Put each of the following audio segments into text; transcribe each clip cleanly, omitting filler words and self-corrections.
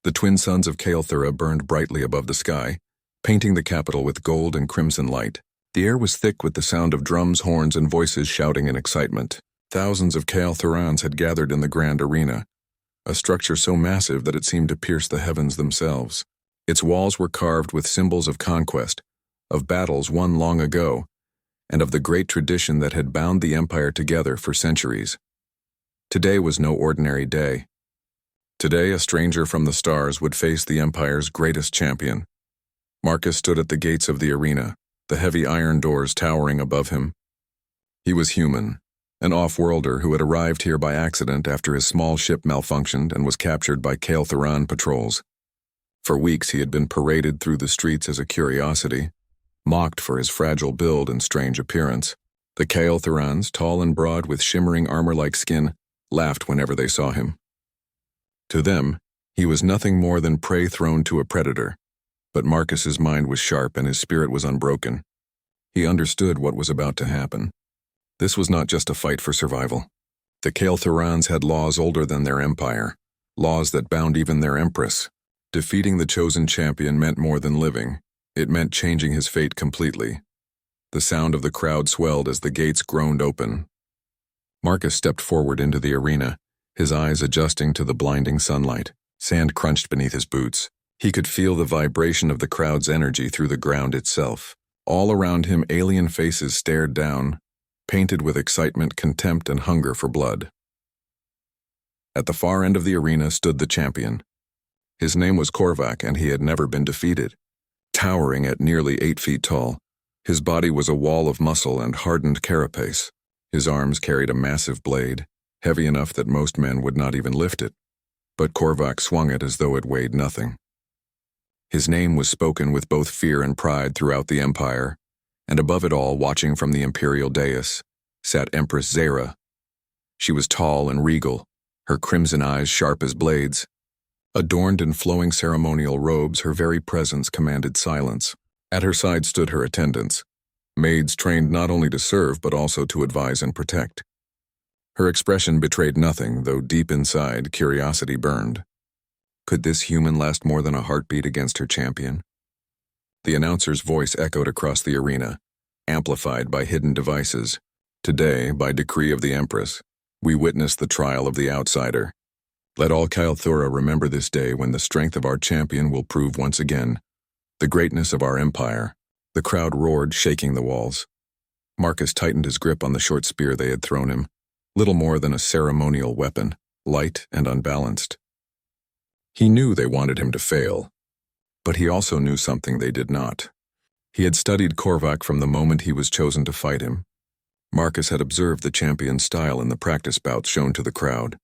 The twin suns of Kael'thura burned brightly above the sky, painting the capital with gold and crimson light. The air was thick with the sound of drums, horns, and voices shouting in excitement. Thousands of Kael'thurans had gathered in the grand arena, a structure so massive that it seemed to pierce the heavens themselves. Its walls were carved with symbols of conquest, of battles won long ago, and of the great tradition that had bound the Empire together for centuries. Today was no ordinary day. Today, a stranger from the stars would face the Empire's greatest champion. Marcus stood at the gates of the arena, the heavy iron doors towering above him. He was human, an off-worlder who had arrived here by accident after his small ship malfunctioned and was captured by Kael'thuran patrols. For weeks he had been paraded through the streets as a curiosity, mocked for his fragile build and strange appearance. The Kael'thurans, tall and broad with shimmering armor-like skin, laughed whenever they saw him. To them, he was nothing more than prey thrown to a predator. But Marcus's mind was sharp and his spirit was unbroken. He understood what was about to happen. This was not just a fight for survival. The Kael'thurans had laws older than their empire, laws that bound even their empress. Defeating the chosen champion meant more than living. It meant changing his fate completely. The sound of the crowd swelled as the gates groaned open. Marcus stepped forward into the arena, his eyes adjusting to the blinding sunlight. Sand crunched beneath his boots. He could feel the vibration of the crowd's energy through the ground itself. All around him, alien faces stared down, painted with excitement, contempt, and hunger for blood. At the far end of the arena stood the champion. His name was Korvac, and he had never been defeated. Towering at nearly 8 feet tall, his body was a wall of muscle and hardened carapace. His arms carried a massive blade, heavy enough that most men would not even lift it. But Korvac swung it as though it weighed nothing. His name was spoken with both fear and pride throughout the Empire, and above it all, watching from the imperial dais, sat Empress Zera. She was tall and regal, her crimson eyes sharp as blades. Adorned in flowing ceremonial robes, her very presence commanded silence. At her side stood her attendants, maids trained not only to serve but also to advise and protect. Her expression betrayed nothing, though deep inside, curiosity burned. Could this human last more than a heartbeat against her champion? The announcer's voice echoed across the arena, amplified by hidden devices. Today, by decree of the Empress, we witness the trial of the outsider. Let all Kael'thura remember this day when the strength of our champion will prove once again the greatness of our empire. The crowd roared, shaking the walls. Marcus tightened his grip on the short spear they had thrown him, little more than a ceremonial weapon, light and unbalanced. He knew they wanted him to fail, but he also knew something they did not. He had studied Korvac from the moment he was chosen to fight him. Marcus had observed the champion's style in the practice bouts shown to the crowd.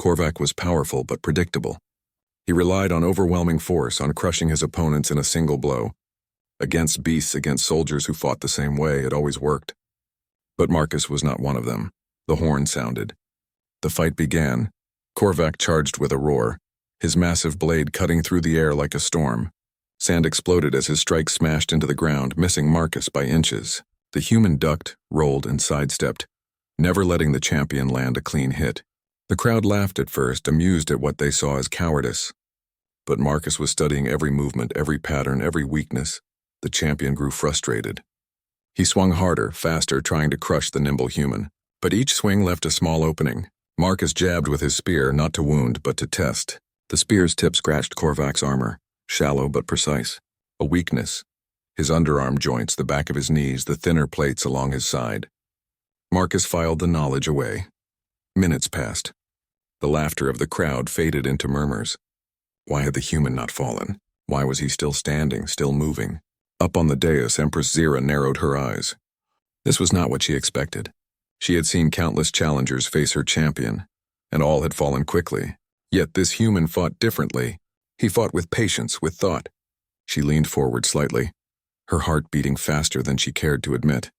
Korvac was powerful but predictable. He relied on overwhelming force, on crushing his opponents in a single blow. Against beasts, against soldiers who fought the same way, it always worked. But Marcus was not one of them. The horn sounded. The fight began. Korvac charged with a roar, his massive blade cutting through the air like a storm. Sand exploded as his strike smashed into the ground, missing Marcus by inches. The human ducked, rolled, and sidestepped, never letting the champion land a clean hit. The crowd laughed at first, amused at what they saw as cowardice. But Marcus was studying every movement, every pattern, every weakness. The champion grew frustrated. He swung harder, faster, trying to crush the nimble human. But each swing left a small opening. Marcus jabbed with his spear, not to wound, but to test. The spear's tip scratched Korvac's armor, shallow but precise. A weakness. His underarm joints, the back of his knees, the thinner plates along his side. Marcus filed the knowledge away. Minutes passed. The laughter of the crowd faded into murmurs. Why had the human not fallen? Why was he still standing, still moving? Up on the dais, Empress Zera narrowed her eyes. This was not what she expected. She had seen countless challengers face her champion, and all had fallen quickly. Yet this human fought differently. He fought with patience, with thought. She leaned forward slightly, her heart beating faster than she cared to admit.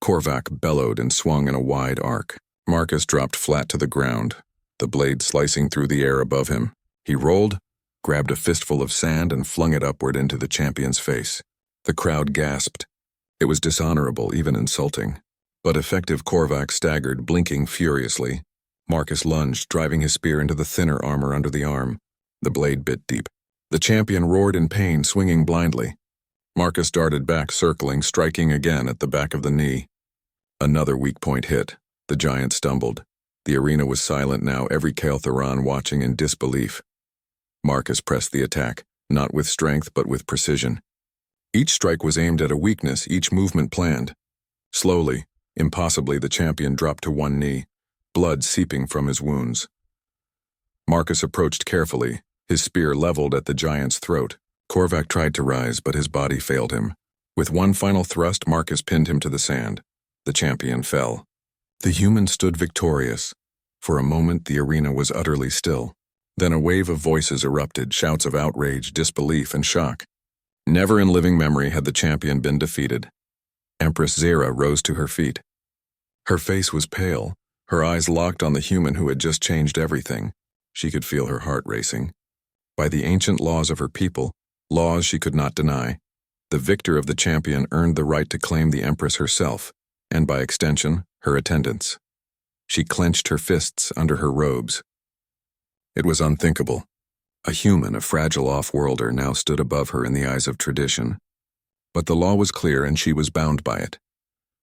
Korvac bellowed and swung in a wide arc. Marcus dropped flat to the ground, the blade slicing through the air above him. He rolled, grabbed a fistful of sand, and flung it upward into the champion's face. The crowd gasped. It was dishonorable, even insulting. But effective Korvac staggered, blinking furiously. Marcus lunged, driving his spear into the thinner armor under the arm. The blade bit deep. The champion roared in pain, swinging blindly. Marcus darted back, circling, striking again at the back of the knee. Another weak point hit. The giant stumbled. The arena was silent now, every Kalthuran watching in disbelief. Marcus pressed the attack, not with strength but with precision. Each strike was aimed at a weakness, each movement planned. Slowly, impossibly, the champion dropped to one knee, blood seeping from his wounds. Marcus approached carefully, his spear leveled at the giant's throat. Korvac tried to rise, but his body failed him. With one final thrust, Marcus pinned him to the sand. The champion fell. The human stood victorious. For a moment, the arena was utterly still. Then a wave of voices erupted, shouts of outrage, disbelief, and shock. Never in living memory had the champion been defeated. Empress Zera rose to her feet. Her face was pale, her eyes locked on the human who had just changed everything. She could feel her heart racing. By the ancient laws of her people, laws she could not deny, the victor of the champion earned the right to claim the Empress herself, and by extension, her attendants. She clenched her fists under her robes. It was unthinkable. A human, a fragile off-worlder, now stood above her in the eyes of tradition. But the law was clear and she was bound by it.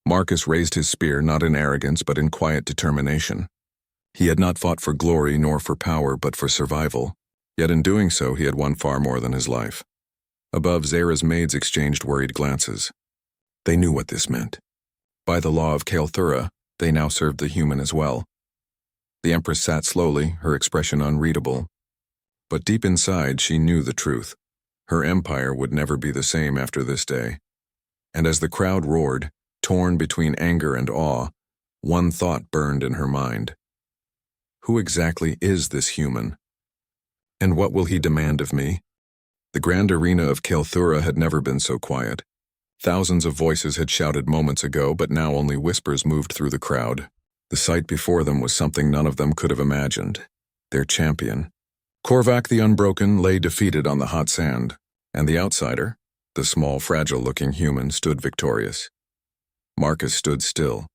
Marcus raised his spear not in arrogance but in quiet determination. He had not fought for glory nor for power but for survival, yet in doing so he had won far more than his life. Above, Zera's maids exchanged worried glances. They knew what this meant. By the law of Kalthura, they now served the human as well. The Empress sat slowly, her expression unreadable. But deep inside she knew the truth. Her empire would never be the same after this day. And as the crowd roared, torn between anger and awe, one thought burned in her mind. Who exactly is this human? And what will he demand of me? The grand arena of Kalthura had never been so quiet. Thousands of voices had shouted moments ago, but now only whispers moved through the crowd. The sight before them was something none of them could have imagined. Their champion. Korvac the Unbroken lay defeated on the hot sand, and the outsider, the small, fragile-looking human, stood victorious. Marcus stood still,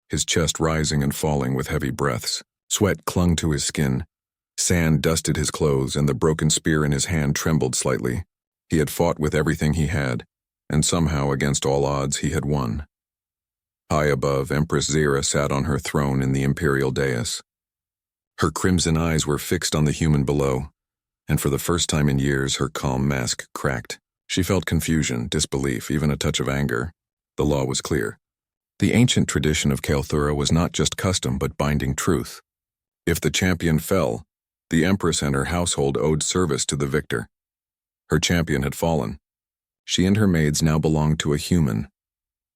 his chest rising and falling with heavy breaths. Sweat clung to his skin. Sand dusted his clothes, and the broken spear in his hand trembled slightly. He had fought with everything he had, and somehow, against all odds, he had won. High above, Empress Zera sat on her throne in the imperial dais. Her crimson eyes were fixed on the human below, and for the first time in years her calm mask cracked. She felt confusion, disbelief, even a touch of anger. The law was clear. The ancient tradition of Kalthura was not just custom but binding truth. If the champion fell, the Empress and her household owed service to the victor. Her champion had fallen. She and her maids now belonged to a human.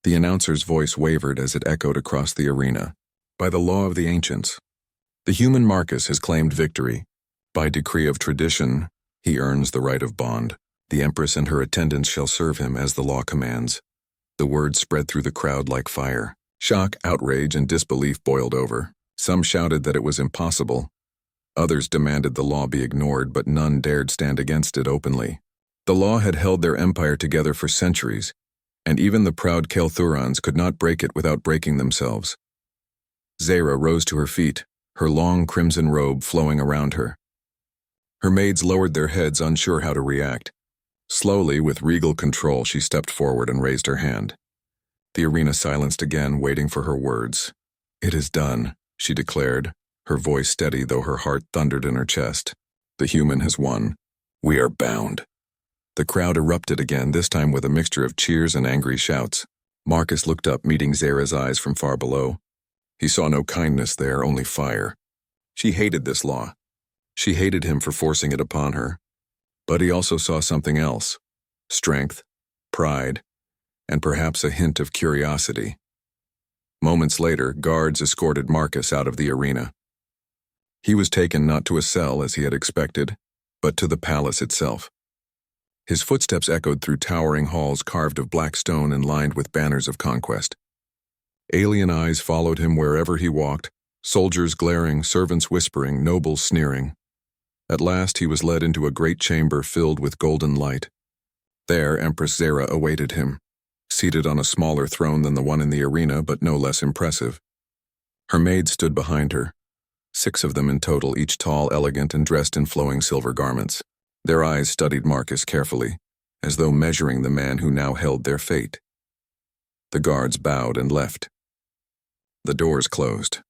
The announcer's voice wavered as it echoed across the arena. By the law of the ancients, the human Marcus has claimed victory. By decree of tradition, he earns the right of bond. The Empress and her attendants shall serve him as the law commands. The words spread through the crowd like fire. Shock, outrage, and disbelief boiled over. Some shouted that it was impossible. Others demanded the law be ignored, but none dared stand against it openly. The law had held their empire together for centuries, and even the proud Kalthurans could not break it without breaking themselves. Zera rose to her feet, her long crimson robe flowing around her. Her maids lowered their heads, unsure how to react. Slowly, with regal control, she stepped forward and raised her hand. The arena silenced again, waiting for her words. "It is done," she declared, her voice steady though her heart thundered in her chest. "The human has won. We are bound." The crowd erupted again, this time with a mixture of cheers and angry shouts. Marcus looked up, meeting Zera's eyes from far below. He saw no kindness there, only fire. She hated this law. She hated him for forcing it upon her. But he also saw something else: strength, pride, and perhaps a hint of curiosity. Moments later, guards escorted Marcus out of the arena. He was taken not to a cell as he had expected, but to the palace itself. His footsteps echoed through towering halls carved of black stone and lined with banners of conquest. Alien eyes followed him wherever he walked, soldiers glaring, servants whispering, nobles sneering. At last he was led into a great chamber filled with golden light. There Empress Zera awaited him, seated on a smaller throne than the one in the arena, but no less impressive. Her maids stood behind her. 6 of them in total, each tall, elegant, and dressed in flowing silver garments. Their eyes studied Marcus carefully, as though measuring the man who now held their fate. The guards bowed and left. The doors closed.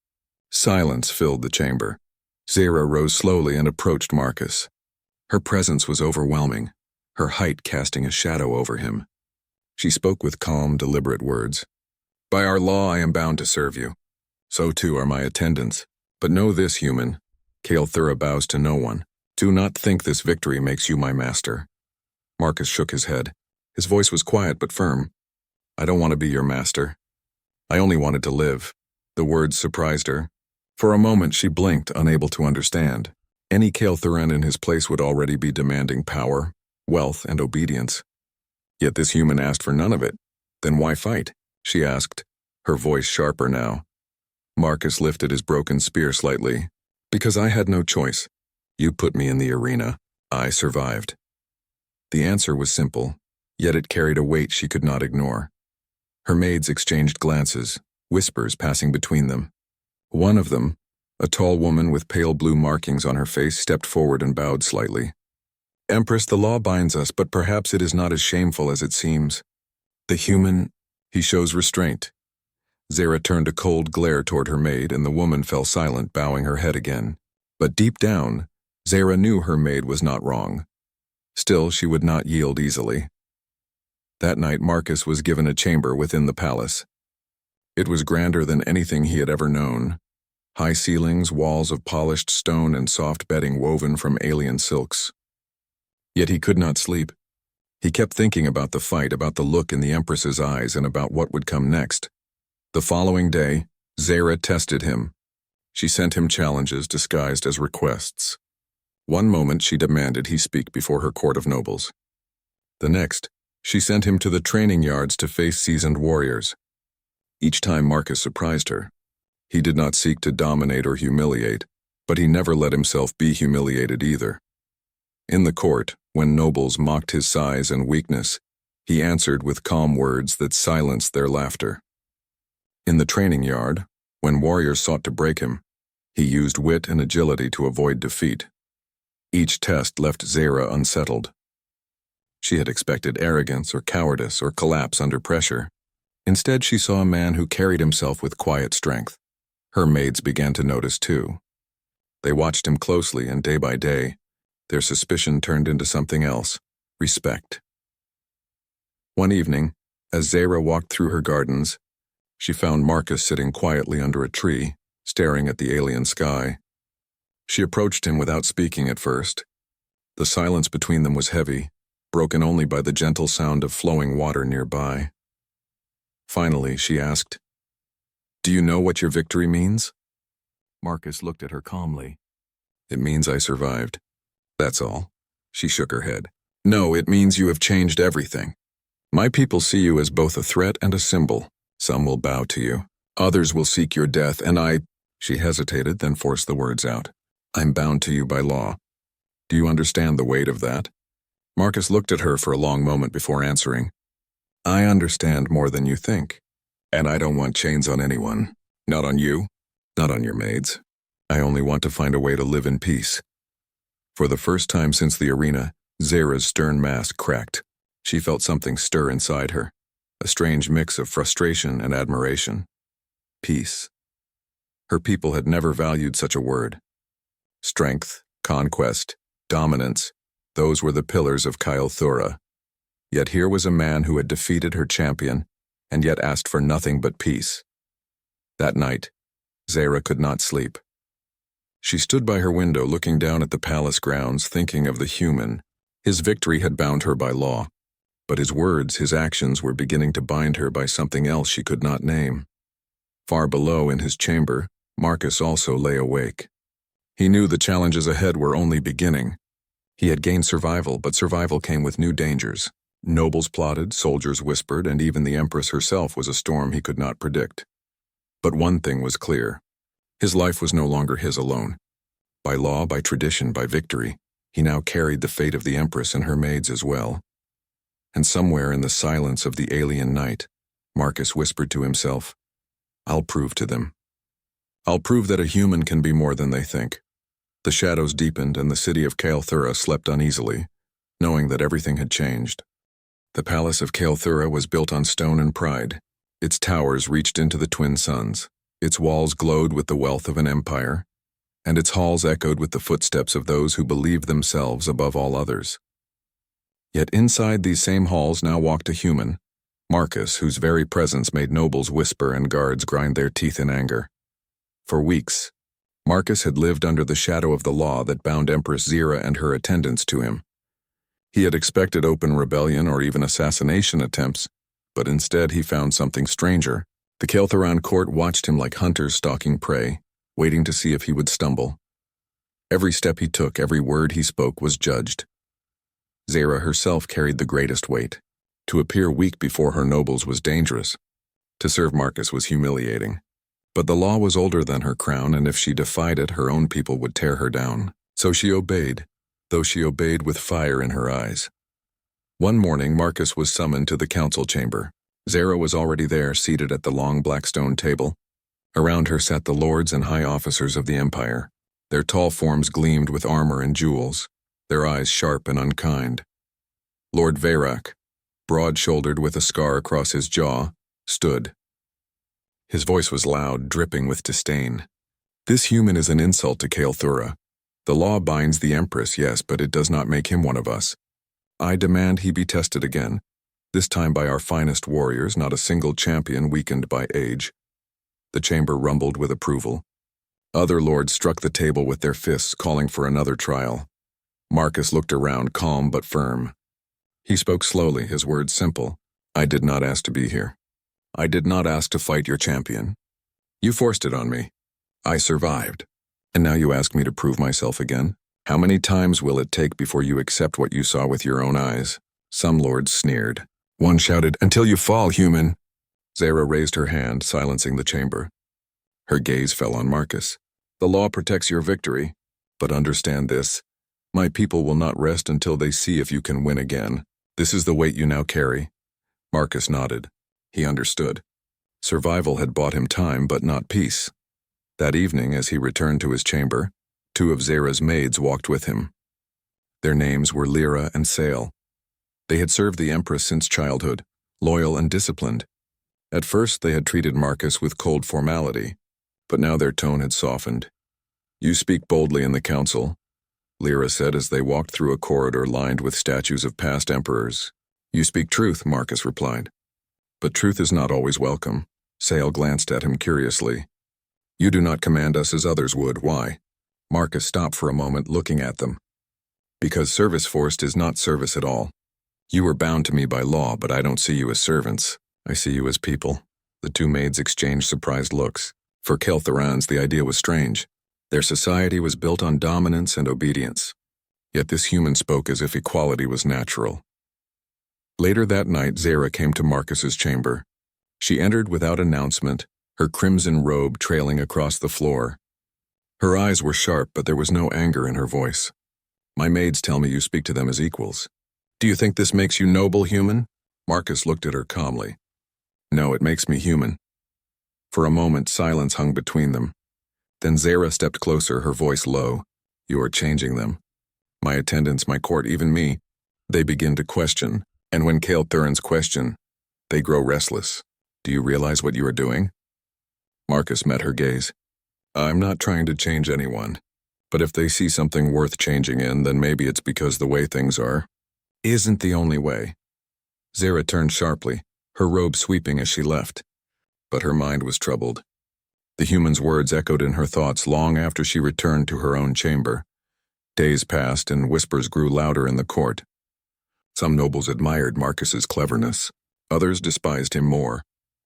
Silence filled the chamber. Zara rose slowly and approached Marcus. Her presence was overwhelming, her height casting a shadow over him. She spoke with calm, deliberate words. "By our law, I am bound to serve you. So too are my attendants. But know this, human." Kael'thura bows to no one. "Do not think this victory makes you my master." Marcus shook his head. His voice was quiet but firm. "I don't want to be your master. I only wanted to live." The words surprised her. For a moment she blinked, unable to understand. Any Kael'thuran in his place would already be demanding power, wealth, and obedience. Yet this human asked for none of it. "Then why fight?" she asked, her voice sharper now. Marcus lifted his broken spear slightly. "Because I had no choice. You put me in the arena. I survived." The answer was simple, yet it carried a weight she could not ignore. Her maids exchanged glances, whispers passing between them. One of them, a tall woman with pale blue markings on her face, stepped forward and bowed slightly. "Empress, the law binds us, but perhaps it is not as shameful as it seems. The human, he shows restraint." Zara turned a cold glare toward her maid, and the woman fell silent, bowing her head again. But deep down, Zara knew her maid was not wrong. Still, she would not yield easily. That night, Marcus was given a chamber within the palace. It was grander than anything he had ever known. High ceilings, walls of polished stone, and soft bedding woven from alien silks. Yet he could not sleep. He kept thinking about the fight, about the look in the Empress's eyes, and about what would come next. The following day, Zara tested him. She sent him challenges disguised as requests. One moment she demanded he speak before her court of nobles. The next, she sent him to the training yards to face seasoned warriors. Each time Marcus surprised her. He did not seek to dominate or humiliate, but he never let himself be humiliated either. In the court, when nobles mocked his size and weakness, he answered with calm words that silenced their laughter. In the training yard, when warriors sought to break him, he used wit and agility to avoid defeat. Each test left Zara unsettled. She had expected arrogance or cowardice or collapse under pressure. Instead, she saw a man who carried himself with quiet strength. Her maids began to notice too. They watched him closely, and day by day, their suspicion turned into something else: respect. One evening, as Zara walked through her gardens, she found Marcus sitting quietly under a tree, staring at the alien sky. She approached him without speaking at first. The silence between them was heavy, broken only by the gentle sound of flowing water nearby. Finally, she asked, "Do you know what your victory means?" Marcus looked at her calmly. "It means I survived. That's all." She shook her head. "No, it means you have changed everything. My people see you as both a threat and a symbol. Some will bow to you. Others will seek your death, and I—" She hesitated, then forced the words out. "I'm bound to you by law. Do you understand the weight of that?" Marcus looked at her for a long moment before answering. "I understand more than you think. And I don't want chains on anyone. Not on you. Not on your maids. I only want to find a way to live in peace." For the first time since the arena, Zara's stern mask cracked. She felt something stir inside her, a strange mix of frustration and admiration. Peace. Her people had never valued such a word. Strength, conquest, dominance, those were the pillars of Kael'thura. Yet here was a man who had defeated her champion, and yet asked for nothing but peace. That night, Zara could not sleep. She stood by her window looking down at the palace grounds, thinking of the human. His victory had bound her by law, but his words, his actions were beginning to bind her by something else she could not name. Far below in his chamber, Marcus also lay awake. He knew the challenges ahead were only beginning. He had gained survival, but survival came with new dangers. Nobles plotted, soldiers whispered, and even the Empress herself was a storm he could not predict. But one thing was clear. His life was no longer his alone. By law, by tradition, by victory, he now carried the fate of the Empress and her maids as well. And somewhere in the silence of the alien night, Marcus whispered to himself, "I'll prove to them." I'll prove that a human can be more than they think. The shadows deepened and the city of Kael'thura slept uneasily, knowing that everything had changed. The palace of Kael'thura was built on stone and pride. Its towers reached into the twin suns. Its walls glowed with the wealth of an empire, and its halls echoed with the footsteps of those who believed themselves above all others. Yet inside these same halls now walked a human, Marcus, whose very presence made nobles whisper and guards grind their teeth in anger. For weeks, Marcus had lived under the shadow of the law that bound Empress Zira and her attendants to him. He had expected open rebellion or even assassination attempts, but instead he found something stranger. The Kael'thuran court watched him like hunters stalking prey, waiting to see if he would stumble. Every step he took, every word he spoke was judged. Zira herself carried the greatest weight. To appear weak before her nobles was dangerous. To serve Marcus was humiliating. But the law was older than her crown, and if she defied it, her own people would tear her down. So she obeyed, though she obeyed with fire in her eyes. One morning, Marcus was summoned to the council chamber. Zira was already there, seated at the long black stone table. Around her sat the lords and high officers of the empire. Their tall forms gleamed with armor and jewels, their eyes sharp and unkind. Lord Veyrak, broad-shouldered with a scar across his jaw, stood. His voice was loud, dripping with disdain. This human is an insult to Kael'thura. The law binds the Empress, yes, but it does not make him one of us. I demand he be tested again, this time by our finest warriors, not a single champion weakened by age. The chamber rumbled with approval. Other lords struck the table with their fists, calling for another trial. Marcus looked around, calm but firm. He spoke slowly, his words simple. I did not ask to be here. I did not ask to fight your champion. You forced it on me. I survived. And now you ask me to prove myself again? How many times will it take before you accept what you saw with your own eyes? Some lords sneered. One shouted, until you fall, human. Zira raised her hand, silencing the chamber. Her gaze fell on Marcus. The law protects your victory, but understand this. My people will not rest until they see if you can win again. This is the weight you now carry. Marcus nodded. He understood. Survival had bought him time, but not peace. That evening, as he returned to his chamber, two of Zira's maids walked with him. Their names were Lyra and Sail. They had served the Empress since childhood, loyal and disciplined. At first, they had treated Marcus with cold formality, but now their tone had softened. You speak boldly in the council, Lyra said as they walked through a corridor lined with statues of past emperors. You speak truth, Marcus replied. But truth is not always welcome. Sail glanced at him curiously. You do not command us as others would. Why? Marcus stopped for a moment, looking at them. Because service forced is not service at all. You are bound to me by law, but I don't see you as servants. I see you as people. The two maids exchanged surprised looks. For Kael'thurans, the idea was strange. Their society was built on dominance and obedience. Yet this human spoke as if equality was natural. Later that night, Zira came to Marcus's chamber. She entered without announcement, her crimson robe trailing across the floor. Her eyes were sharp, but there was no anger in her voice. My maids tell me you speak to them as equals. Do you think this makes you noble, human? Marcus looked at her calmly. No, it makes me human. For a moment, silence hung between them. Then Zira stepped closer, her voice low. You are changing them. My attendants, my court, even me. They begin to question. And when Kael'thurans question, they grow restless. Do you realize what you are doing? Marcus met her gaze. I'm not trying to change anyone, but if they see something worth changing in, then maybe it's because the way things are isn't the only way. Zira turned sharply, her robe sweeping as she left. But her mind was troubled. The human's words echoed in her thoughts long after she returned to her own chamber. Days passed and whispers grew louder in the court. Some nobles admired Marcus's cleverness. Others despised him more.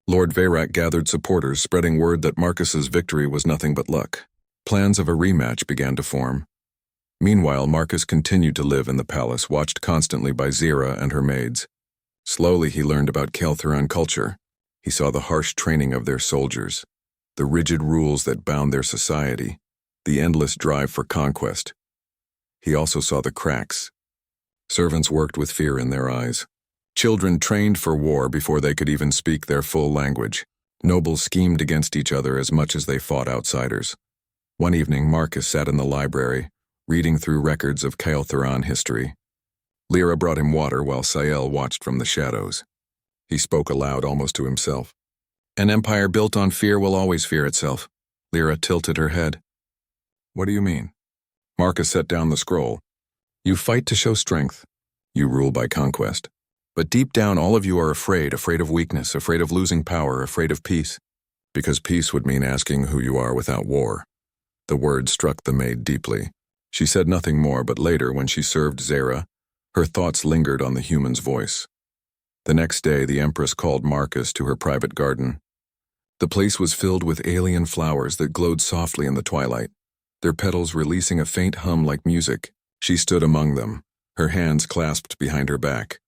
Lord Veyrak gathered supporters, spreading word that Marcus's victory was nothing but luck. Plans of a rematch began to form. Meanwhile, Marcus continued to live in the palace, watched constantly by Zira and her maids. Slowly he learned about Kael'thuran culture. He saw the harsh training of their soldiers, the rigid rules that bound their society, the endless drive for conquest. He also saw the cracks. Servants worked with fear in their eyes. Children trained for war before they could even speak their full language. Nobles schemed against each other as much as they fought outsiders. One evening, Marcus sat in the library, reading through records of Kael'Theran history. Lyra brought him water while Sael watched from the shadows. He spoke aloud almost to himself. An empire built on fear will always fear itself. Lyra tilted her head. What do you mean? Marcus set down the scroll. You fight to show strength. You rule by conquest. But deep down, all of you are afraid of weakness, afraid of losing power, afraid of peace. Because peace would mean asking who you are without war. The word struck the maid deeply. She said nothing more, but later, when she served Zera, her thoughts lingered on the human's voice. The next day, the Empress called Marcus to her private garden. The place was filled with alien flowers that glowed softly in the twilight, their petals releasing a faint hum like music. She stood among them, her hands clasped behind her back.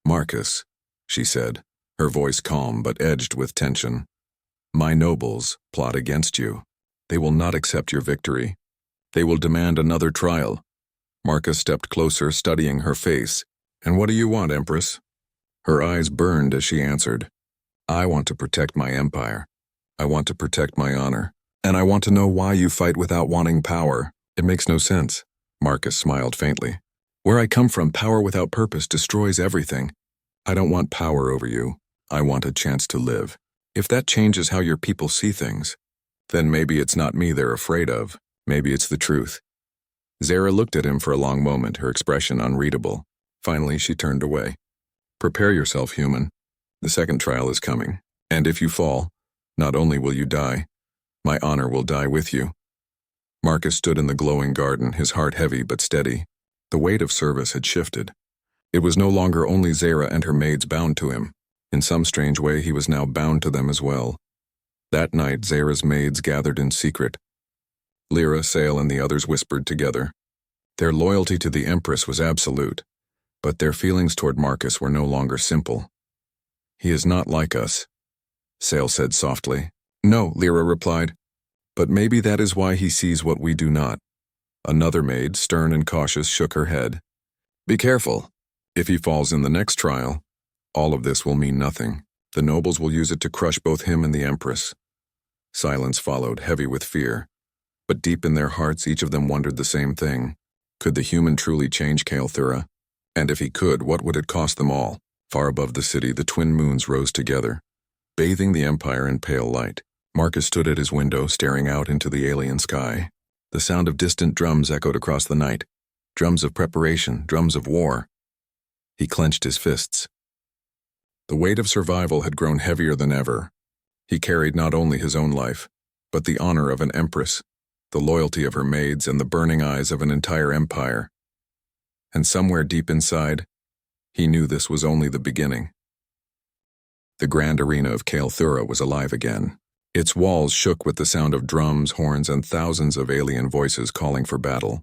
Marcus, she said, her voice calm but edged with tension. My nobles plot against you. They will not accept your victory. They will demand another trial. Marcus stepped closer, studying her face. And what do you want, Empress? Her eyes burned as she answered. I want to protect my empire. I want to protect my honor. And I want to know why you fight without wanting power. It makes no sense. Marcus smiled faintly. Where I come from, power without purpose destroys everything. I don't want power over you. I want a chance to live. If that changes how your people see things, then maybe it's not me they're afraid of. Maybe it's the truth. Zera looked at him for a long moment, her expression unreadable. Finally, she turned away. Prepare yourself, human. The second trial is coming. And if you fall, not only will you die, my honor will die with you. Marcus stood in the glowing garden, his heart heavy but steady. The weight of service had shifted. It was no longer only Zera and her maids bound to him. In some strange way, he was now bound to them as well. That night, Zera's maids gathered in secret. Lyra, Sael, and the others whispered together. Their loyalty to the Empress was absolute, but their feelings toward Marcus were no longer simple. He is not like us, Sael said softly. No, Lyra replied, but maybe that is why he sees what we do not. Another maid, stern and cautious, shook her head. Be careful. If he falls in the next trial, all of this will mean nothing. The nobles will use it to crush both him and the Empress. Silence followed, heavy with fear. But deep in their hearts, each of them wondered the same thing. Could the human truly change Kael'Thera? And if he could, what would it cost them all? Far above the city, the twin moons rose together, bathing the Empire in pale light. Marcus stood at his window, staring out into the alien sky. The sound of distant drums echoed across the night. Drums of preparation, drums of war. He clenched his fists. The weight of survival had grown heavier than ever. He carried not only his own life, but the honor of an empress, the loyalty of her maids, and the burning eyes of an entire empire. And somewhere deep inside, he knew this was only the beginning. The grand arena of Kael'Thera was alive again. Its walls shook with the sound of drums, horns, and thousands of alien voices calling for battle.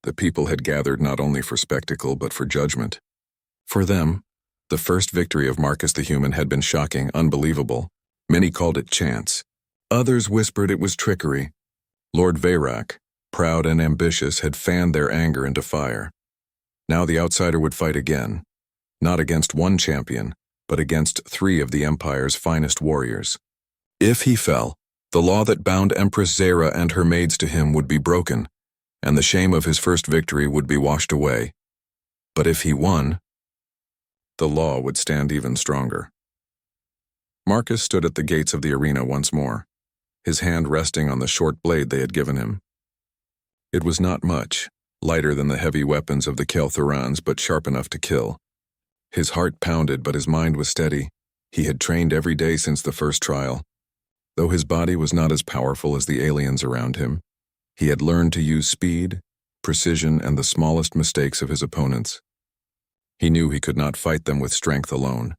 The people had gathered not only for spectacle, but for judgment. For them, the first victory of Marcus the Human had been shocking, unbelievable. Many called it chance. Others whispered it was trickery. Lord Veyrak, proud and ambitious, had fanned their anger into fire. Now the outsider would fight again, not against one champion, but against 3 of the Empire's finest warriors. If he fell, the law that bound Empress Zera and her maids to him would be broken, and the shame of his first victory would be washed away. But if he won, the law would stand even stronger. Marcus stood at the gates of the arena once more, his hand resting on the short blade they had given him. It was not much, lighter than the heavy weapons of the Kael'Therans, but sharp enough to kill. His heart pounded, but his mind was steady. He had trained every day since the first trial. Though his body was not as powerful as the aliens around him, he had learned to use speed, precision, and the smallest mistakes of his opponents. He knew he could not fight them with strength alone.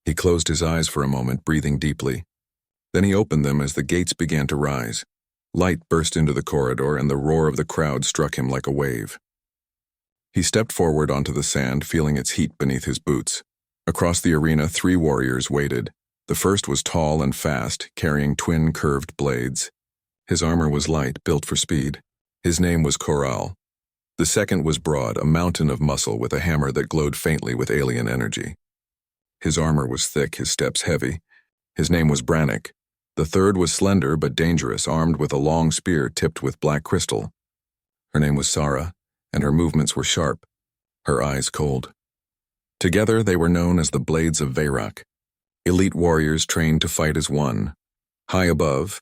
He closed his eyes for a moment, breathing deeply. Then he opened them as the gates began to rise. Light burst into the corridor, and the roar of the crowd struck him like a wave. He stepped forward onto the sand, feeling its heat beneath his boots. Across the arena, 3 warriors waited. The first was tall and fast, carrying twin curved blades. His armor was light, built for speed. His name was Koral. The second was broad, a mountain of muscle with a hammer that glowed faintly with alien energy. His armor was thick, his steps heavy. His name was Brannick. The third was slender but dangerous, armed with a long spear tipped with black crystal. Her name was Sara, and her movements were sharp, her eyes cold. Together they were known as the Blades of Veyrak, elite warriors trained to fight as one. High above,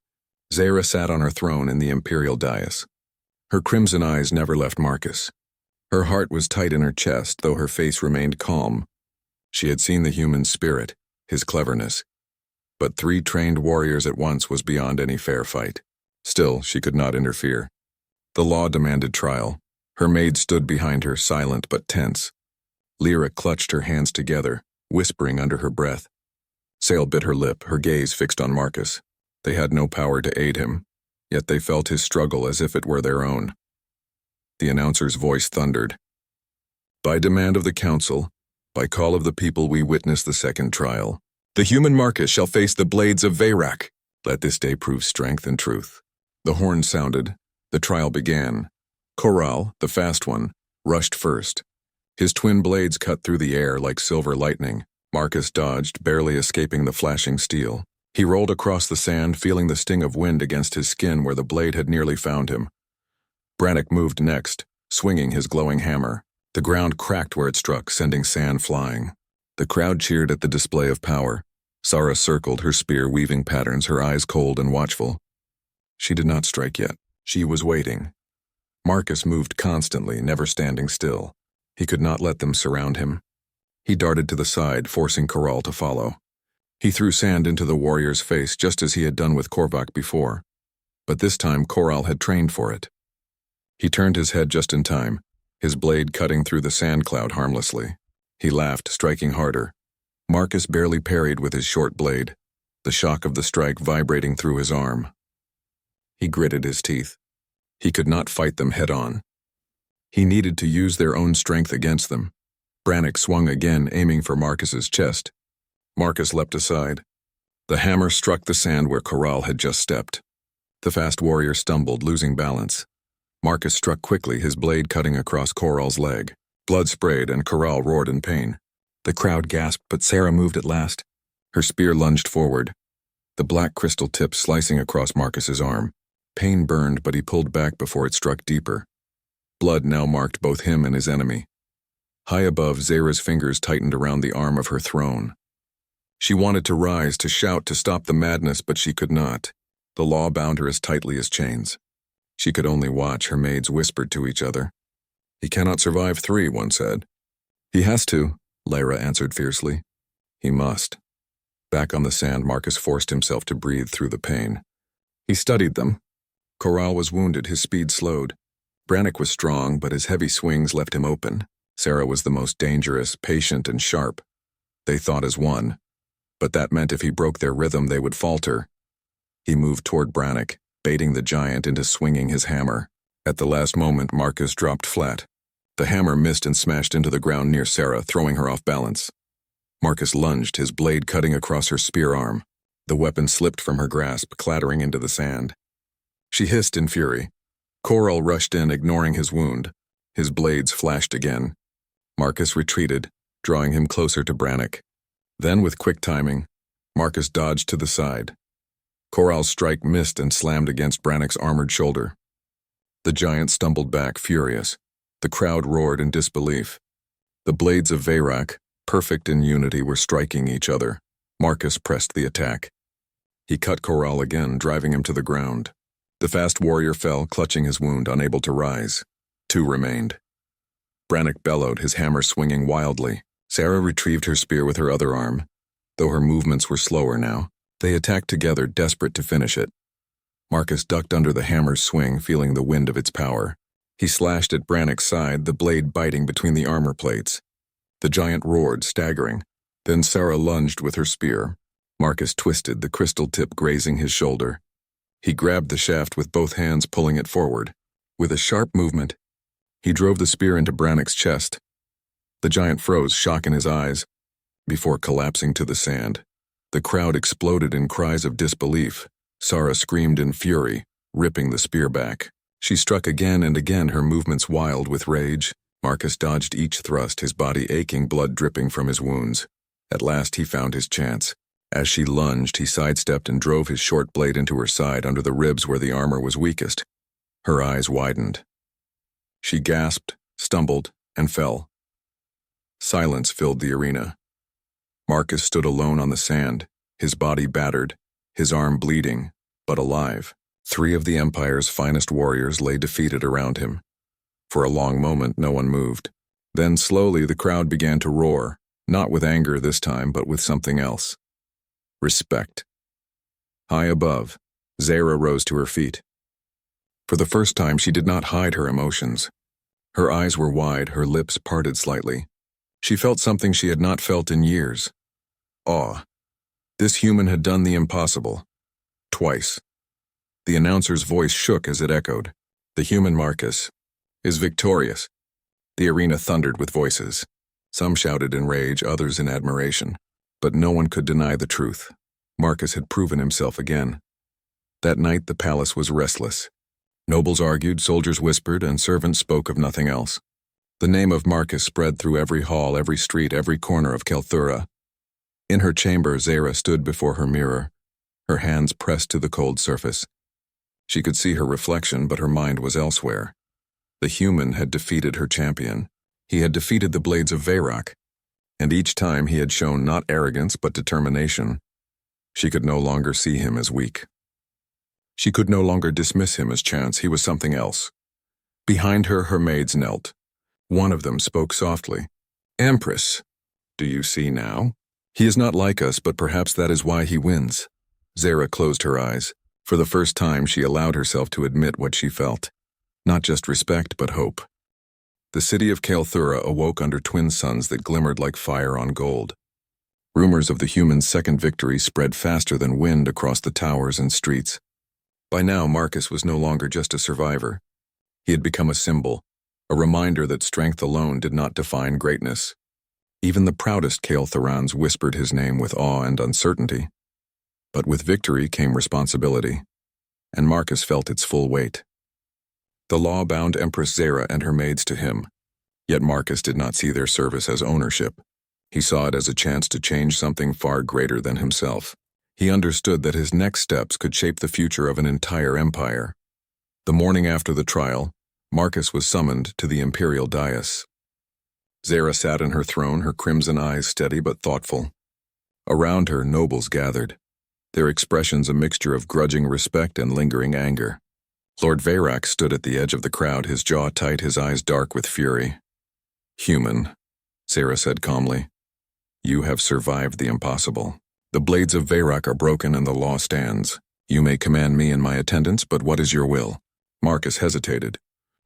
Zara sat on her throne in the imperial dais. Her crimson eyes never left Marcus. Her heart was tight in her chest, though her face remained calm. She had seen the human spirit, his cleverness. But 3 trained warriors at once was beyond any fair fight. Still, she could not interfere. The law demanded trial. Her maid stood behind her, silent but tense. Lyra clutched her hands together, whispering under her breath. Sail bit her lip, her gaze fixed on Marcus. They had no power to aid him, yet they felt his struggle as if it were their own. The announcer's voice thundered. By demand of the council, by call of the people, we witness the second trial. The human Marcus shall face the Blades of Veyrak. Let this day prove strength and truth. The horn sounded. The trial began. Coral, the fast one, rushed first. His twin blades cut through the air like silver lightning. Marcus dodged, barely escaping the flashing steel. He rolled across the sand, feeling the sting of wind against his skin where the blade had nearly found him. Brannick moved next, swinging his glowing hammer. The ground cracked where it struck, sending sand flying. The crowd cheered at the display of power. Sara circled, her spear weaving patterns, her eyes cold and watchful. She did not strike yet. She was waiting. Marcus moved constantly, never standing still. He could not let them surround him. He darted to the side, forcing Coral to follow. He threw sand into the warrior's face just as he had done with Korvac before. But this time Coral had trained for it. He turned his head just in time, his blade cutting through the sand cloud harmlessly. He laughed, striking harder. Marcus barely parried with his short blade, the shock of the strike vibrating through his arm. He gritted his teeth. He could not fight them head-on. He needed to use their own strength against them. Brannick swung again, aiming for Marcus's chest. Marcus leapt aside. The hammer struck the sand where Coral had just stepped. The fast warrior stumbled, losing balance. Marcus struck quickly, his blade cutting across Coral's leg. Blood sprayed and Coral roared in pain. The crowd gasped, but Sara moved at last. Her spear lunged forward, the black crystal tip slicing across Marcus's arm. Pain burned, but he pulled back before it struck deeper. Blood now marked both him and his enemy. High above, Zara's fingers tightened around the arm of her throne. She wanted to rise, to shout, to stop the madness, but she could not. The law bound her as tightly as chains. She could only watch, her maids whispered to each other. He cannot survive 3, one said. He has to, Lyra answered fiercely. He must. Back on the sand, Marcus forced himself to breathe through the pain. He studied them. Coral was wounded, his speed slowed. Brannick was strong, but his heavy swings left him open. Sara was the most dangerous, patient, and sharp. They thought as one. But that meant if he broke their rhythm, they would falter. He moved toward Brannick, baiting the giant into swinging his hammer. At the last moment, Marcus dropped flat. The hammer missed and smashed into the ground near Sara, throwing her off balance. Marcus lunged, his blade cutting across her spear arm. The weapon slipped from her grasp, clattering into the sand. She hissed in fury. Coral rushed in, ignoring his wound. His blades flashed again. Marcus retreated, drawing him closer to Brannick. Then, with quick timing, Marcus dodged to the side. Coral's strike missed and slammed against Brannick's armored shoulder. The giant stumbled back, furious. The crowd roared in disbelief. The Blades of Veyrak, perfect in unity, were striking each other. Marcus pressed the attack. He cut Coral again, driving him to the ground. The fast warrior fell, clutching his wound, unable to rise. 2 remained. Brannick bellowed, his hammer swinging wildly. Sara retrieved her spear with her other arm. Though her movements were slower now, they attacked together, desperate to finish it. Marcus ducked under the hammer's swing, feeling the wind of its power. He slashed at Brannick's side, the blade biting between the armor plates. The giant roared, staggering. Then Sara lunged with her spear. Marcus twisted, the crystal tip grazing his shoulder. He grabbed the shaft with both hands, pulling it forward. With a sharp movement, he drove the spear into Brannick's chest. The giant froze, shock in his eyes, before collapsing to the sand. The crowd exploded in cries of disbelief. Sara screamed in fury, ripping the spear back. She struck again and again, her movements wild with rage. Marcus dodged each thrust, his body aching, blood dripping from his wounds. At last he found his chance. As she lunged, he sidestepped and drove his short blade into her side under the ribs where the armor was weakest. Her eyes widened. She gasped, stumbled, and fell. Silence filled the arena. Marcus stood alone on the sand, his body battered, his arm bleeding, but alive. 3 of the Empire's finest warriors lay defeated around him. For a long moment, no one moved. Then slowly the crowd began to roar, not with anger this time, but with something else. Respect. High above, Zara rose to her feet. For the first time, she did not hide her emotions. Her eyes were wide, her lips parted slightly. She felt something she had not felt in years. Awe. This human had done the impossible. Twice. The announcer's voice shook as it echoed. The human Marcus is victorious. The arena thundered with voices. Some shouted in rage, others in admiration. But no one could deny the truth. Marcus had proven himself again. That night the palace was restless. Nobles argued, soldiers whispered, and servants spoke of nothing else. The name of Marcus spread through every hall, every street, every corner of Kelthura. In her chamber, Zara stood before her mirror, her hands pressed to the cold surface. She could see her reflection, but her mind was elsewhere. The human had defeated her champion. He had defeated the blades of Veyrak, and each time he had shown not arrogance but determination. She could no longer see him as weak. She could no longer dismiss him as chance. He was something else. Behind her, her maids knelt. One of them spoke softly. "Empress, do you see now? He is not like us, but perhaps that is why he wins." Zara closed her eyes. For the first time, she allowed herself to admit what she felt. Not just respect, but hope. The city of Kelthura awoke under twin suns that glimmered like fire on gold. Rumors of the human's second victory spread faster than wind across the towers and streets. By now, Marcus was no longer just a survivor. He had become a symbol, a reminder that strength alone did not define greatness. Even the proudest Kelthurans whispered his name with awe and uncertainty. But with victory came responsibility, and Marcus felt its full weight. The law bound Empress Zara and her maids to him, yet Marcus did not see their service as ownership. He saw it as a chance to change something far greater than himself. He understood that his next steps could shape the future of an entire empire. The morning after the trial, Marcus was summoned to the imperial dais. Zara sat in her throne, her crimson eyes steady but thoughtful. Around her, nobles gathered, their expressions a mixture of grudging respect and lingering anger. Lord Veyrak stood at the edge of the crowd, his jaw tight, his eyes dark with fury. "Human," Zara said calmly, "you have survived the impossible. The blades of Veyrak are broken and the law stands. You may command me in my attendance, but what is your will?" Marcus hesitated.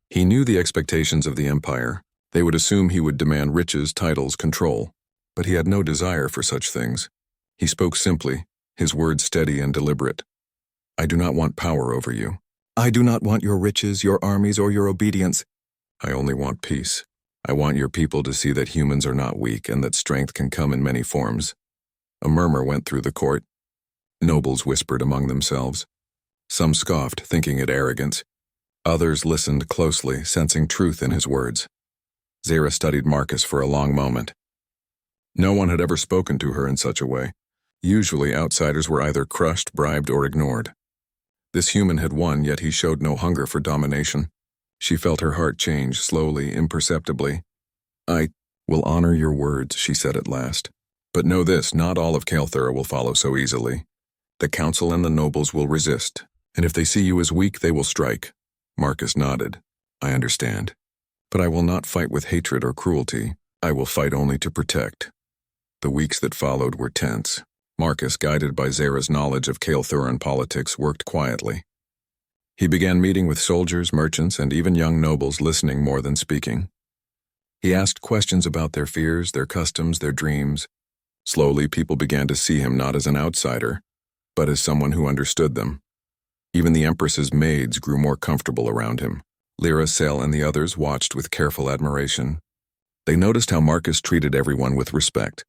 He knew the expectations of the Empire. They would assume he would demand riches, titles, control. But he had no desire for such things. He spoke simply, his words steady and deliberate. "I do not want power over you. I do not want your riches, your armies, or your obedience. I only want peace. I want your people to see that humans are not weak and that strength can come in many forms." A murmur went through the court. Nobles whispered among themselves. Some scoffed, thinking it arrogance. Others listened closely, sensing truth in his words. Zara studied Marcus for a long moment. No one had ever spoken to her in such a way. Usually, outsiders were either crushed, bribed, or ignored. This human had won, yet he showed no hunger for domination. She felt her heart change, slowly, imperceptibly. "I will honor your words," she said at last. "But know this, not all of Kelthura will follow so easily. The council and the nobles will resist, and if they see you as weak, they will strike." Marcus nodded. "I understand. But I will not fight with hatred or cruelty. I will fight only to protect." The weeks that followed were tense. Marcus, guided by Zara's knowledge of Kelthuran politics, worked quietly. He began meeting with soldiers, merchants, and even young nobles, listening more than speaking. He asked questions about their fears, their customs, their dreams. Slowly, people began to see him not as an outsider, but as someone who understood them. Even the Empress's maids grew more comfortable around him. Lyra, Sel, and the others watched with careful admiration. They noticed how Marcus treated everyone with respect,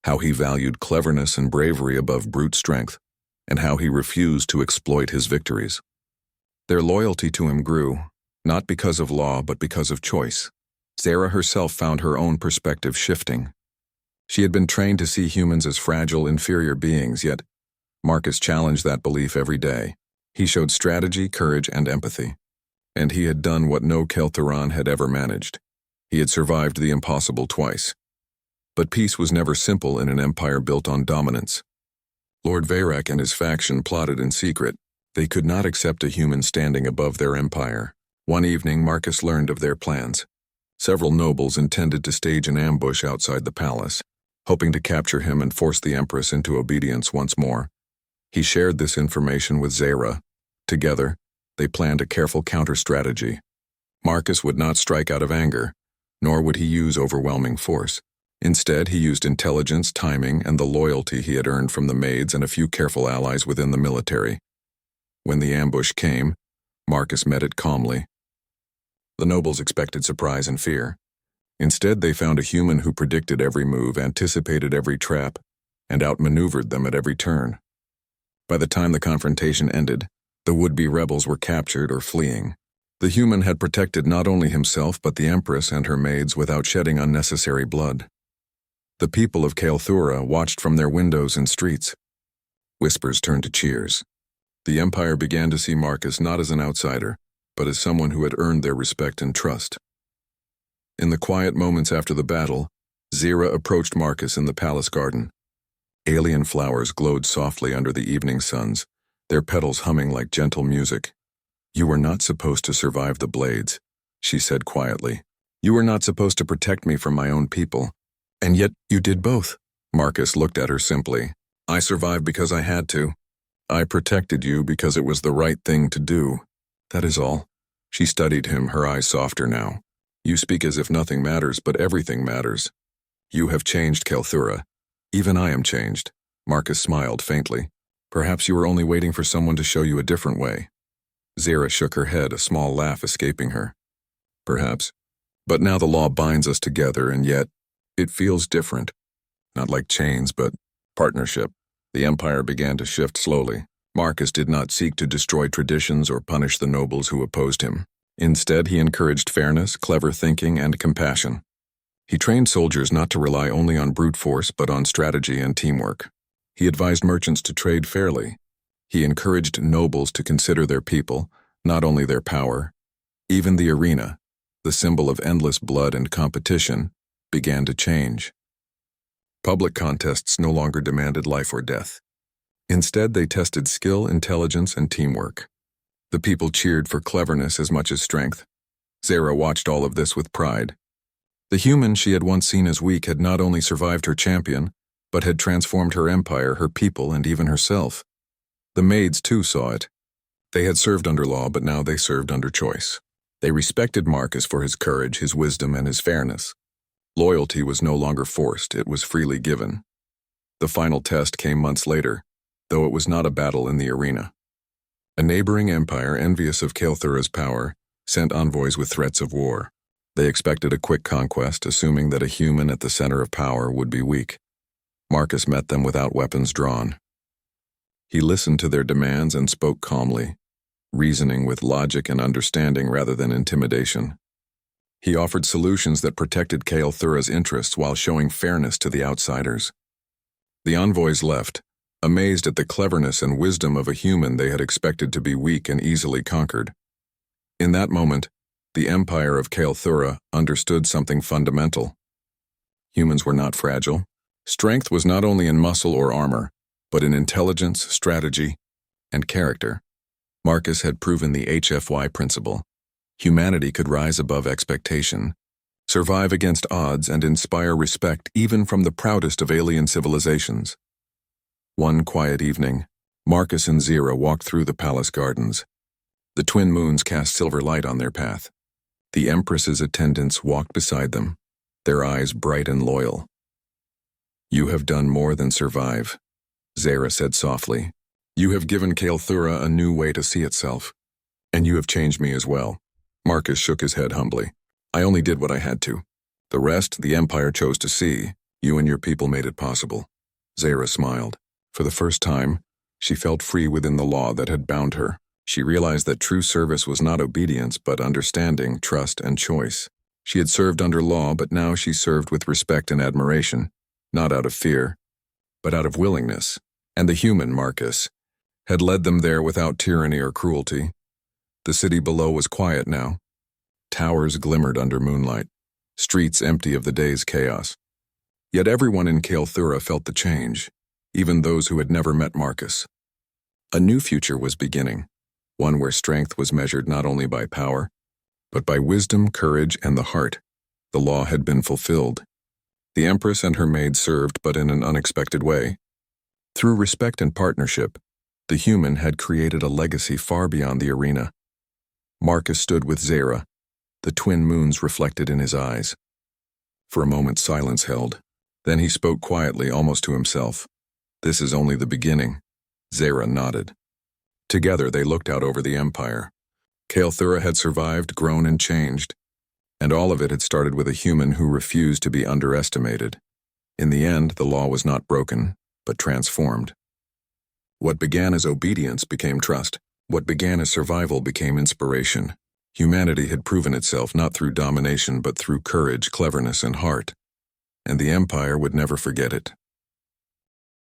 how he valued cleverness and bravery above brute strength, and how he refused to exploit his victories. Their loyalty to him grew, not because of law but because of choice. Zara herself found her own perspective shifting. She had been trained to see humans as fragile, inferior beings, yet Marcus challenged that belief every day. He showed strategy, courage, and empathy. And he had done what no Kelthuran had ever managed. He had survived the impossible twice. But peace was never simple in an empire built on dominance. Lord Vayrek and his faction plotted in secret. They could not accept a human standing above their empire. One evening, Marcus learned of their plans. Several nobles intended to stage an ambush outside the palace, hoping to capture him and force the Empress into obedience once more. He shared this information with Zera. Together, they planned a careful counter-strategy. Marcus would not strike out of anger, nor would he use overwhelming force. Instead, he used intelligence, timing, and the loyalty he had earned from the Maids and a few careful allies within the military. When the ambush came, Marcus met it calmly. The nobles expected surprise and fear. Instead, they found a human who predicted every move, anticipated every trap, and outmaneuvered them at every turn. By the time the confrontation ended, the would-be rebels were captured or fleeing. The human had protected not only himself but the Empress and her maids without shedding unnecessary blood. The people of Kelthura watched from their windows and streets. Whispers turned to cheers. The Empire began to see Marcus not as an outsider, but as someone who had earned their respect and trust. In the quiet moments after the battle, Zera approached Marcus in the palace garden. Alien flowers glowed softly under the evening suns, their petals humming like gentle music. "You were not supposed to survive the blades," she said quietly. "You were not supposed to protect me from my own people. And yet you did both." Marcus looked at her simply. "I survived because I had to. I protected you because it was the right thing to do. That is all." She studied him, her eyes softer now. "You speak as if nothing matters, but everything matters. You have changed, Kelthura. Even I am changed." Marcus smiled faintly. "Perhaps you were only waiting for someone to show you a different way." Zera shook her head, a small laugh escaping her. "Perhaps. But now the law binds us together, and yet it feels different. Not like chains, but partnership." The Empire began to shift slowly. Marcus did not seek to destroy traditions or punish the nobles who opposed him. Instead, he encouraged fairness, clever thinking, and compassion. He trained soldiers not to rely only on brute force but on strategy and teamwork. He advised merchants to trade fairly. He encouraged nobles to consider their people, not only their power. Even the arena, the symbol of endless blood and competition, began to change. Public contests no longer demanded life or death. Instead, they tested skill, intelligence, and teamwork. The people cheered for cleverness as much as strength. Zera watched all of this with pride. The human she had once seen as weak had not only survived her champion, but had transformed her empire, her people, and even herself. The Maids, too, saw it. They had served under law, but now they served under choice. They respected Marcus for his courage, his wisdom, and his fairness. Loyalty was no longer forced, it was freely given. The final test came months later, though it was not a battle in the arena. A neighboring empire, envious of Kelthura's power, sent envoys with threats of war. They expected a quick conquest, assuming that a human at the center of power would be weak. Marcus met them without weapons drawn. He listened to their demands and spoke calmly, reasoning with logic and understanding rather than intimidation. He offered solutions that protected Kelthura's interests while showing fairness to the outsiders. The envoys left, amazed at the cleverness and wisdom of a human they had expected to be weak and easily conquered. In that moment, the empire of Kelthura understood something fundamental. Humans were not fragile. Strength was not only in muscle or armor, but in intelligence, strategy, and character. Marcus had proven the HFY principle. Humanity could rise above expectation, survive against odds, and inspire respect even from the proudest of alien civilizations. One quiet evening, Marcus and Zera walked through the palace gardens. The twin moons cast silver light on their path. The Empress's attendants walked beside them, their eyes bright and loyal. "You have done more than survive," Zera said softly. "You have given Kelthura a new way to see itself. And you have changed me as well." Marcus shook his head humbly. "I only did what I had to. The rest, the Empire chose to see. You and your people made it possible." Zera smiled. For the first time, she felt free within the law that had bound her. She realized that true service was not obedience, but understanding, trust, and choice. She had served under law, but now she served with respect and admiration. not out of fear, but out of willingness, and the human, Marcus, had led them there without tyranny or cruelty. The city below was quiet now. Towers glimmered under moonlight, streets empty of the day's chaos. Yet everyone in Kael'thura felt the change, even those who had never met Marcus. A new future was beginning, one where strength was measured not only by power, but by wisdom, courage, and the heart. The law had been fulfilled. The Empress and her maids served, but in an unexpected way. Through respect and partnership, the human had created a legacy far beyond the arena. Marcus stood with Zera, the twin moons reflected in his eyes. For a moment silence held. Then he spoke quietly, almost to himself. "This is only the beginning." Zera nodded. Together they looked out over the Empire. Kael'thura had survived, grown, and changed. And all of it had started with a human who refused to be underestimated. In the end, the law was not broken, but transformed. What began as obedience became trust. What began as survival became inspiration. Humanity had proven itself not through domination but through courage, cleverness, and heart. And the Empire would never forget it.